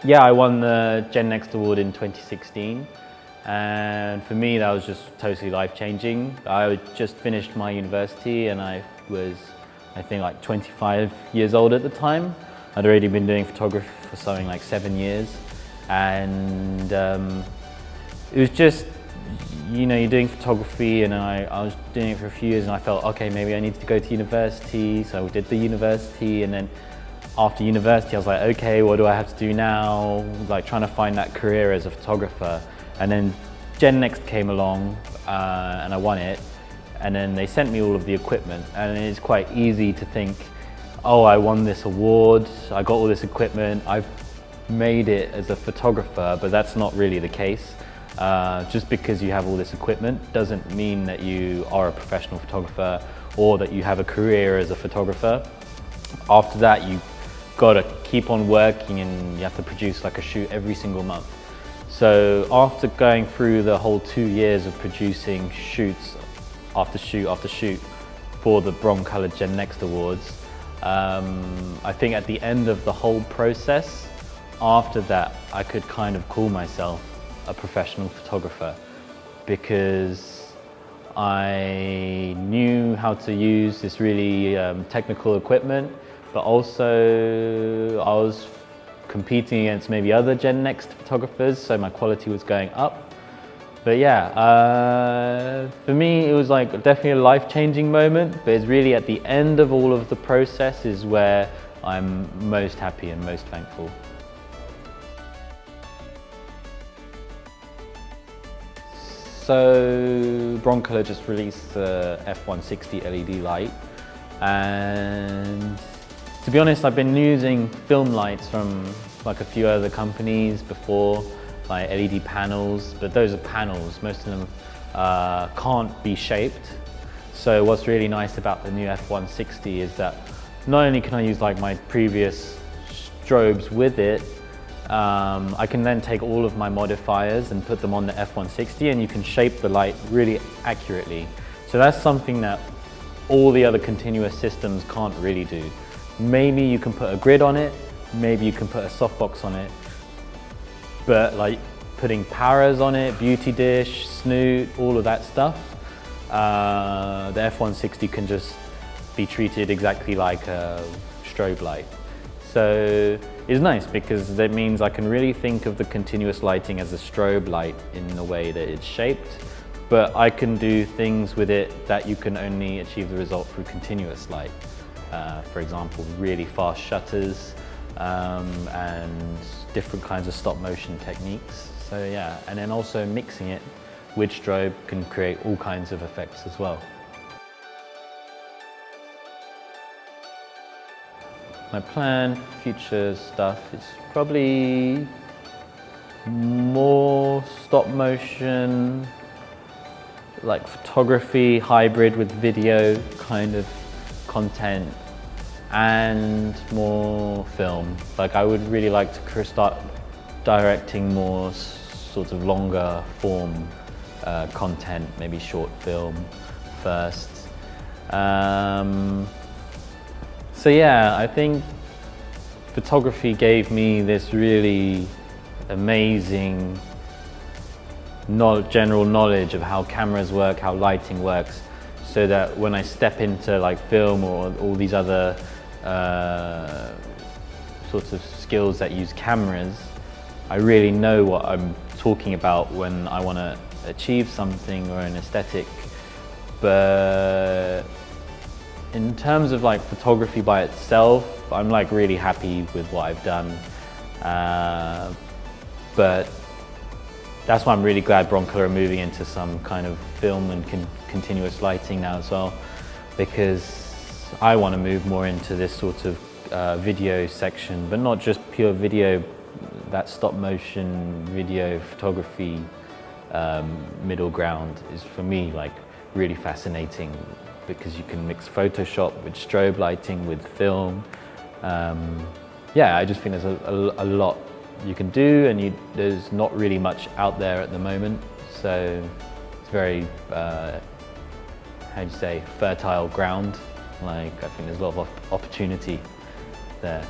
Yeah, I won the GenNext award in 2016, and for me that was just totally life-changing. I just finished my university and I was, I think, like 25 years old at the time. I'd already been doing photography for something like 7 years, and it was just, you know, you're doing photography, and I was doing it for a few years, and I felt, okay, maybe I need to go to university, so I did the university, and then after university I was like, okay, what do I have to do now? Like trying to find that career as a photographer. And then GenNext came along and I won it, and then they sent me all of the equipment, and it's quite easy to think, oh, I won this award, I got all this equipment, I've made it as a photographer, but that's not really the case. Just because you have all this equipment doesn't mean that you are a professional photographer or that you have a career as a photographer. After that, you gotta keep on working, and you have to produce like a shoot every single month. So after going through the whole 2 years of producing shoots after shoot after shoot for the broncolor GenNext awards, I think at the end of the whole process, after that, I could kind of call myself a professional photographer, because I knew how to use this really technical equipment, but also I was competing against maybe other GenNext photographers, so my quality was going up. But yeah, for me it was like definitely a life-changing moment, but it's really at the end of all of the process is where I'm most happy and most thankful. So broncolor just released the F160 LED light, and to be honest, I've been using film lights from like a few other companies before, like LED panels, but those are panels. Most of them can't be shaped. So what's really nice about the new F160 is that not only can I use like my previous strobes with it, I can then take all of my modifiers and put them on the F160, and you can shape the light really accurately. So that's something that all the other continuous systems can't really do. Maybe you can put a grid on it, maybe you can put a softbox on it, but like putting paras on it, beauty dish, snoot, all of that stuff, the F160 can just be treated exactly like a strobe light. So it's nice because that means I can really think of the continuous lighting as a strobe light in the way that it's shaped, but I can do things with it that you can only achieve the result through continuous light. For example, really fast shutters and different kinds of stop motion techniques. So yeah, and then also mixing it with strobe can create all kinds of effects as well. My plan for future stuff is probably more stop motion, like photography hybrid with video kind of content, and more film. Like I would really like to start directing more sort of longer form content, maybe short film first. So yeah, I think photography gave me this really amazing general knowledge of how cameras work, how lighting works, so that when I step into like film or all these other sorts of skills that use cameras, I really know what I'm talking about when I want to achieve something or an aesthetic. But in terms of like photography by itself, I'm like really happy with what I've done. But that's why I'm really glad broncolor are moving into some kind of film and continuous lighting now as well, because I want to move more into this sort of video section, but not just pure video, that stop motion video photography middle ground is for me like really fascinating, because you can mix Photoshop with strobe lighting with film. Yeah, I just think there's a lot you can do, and there's not really much out there at the moment, so it's very, how do you say, fertile ground. Like I think there's a lot of opportunity there.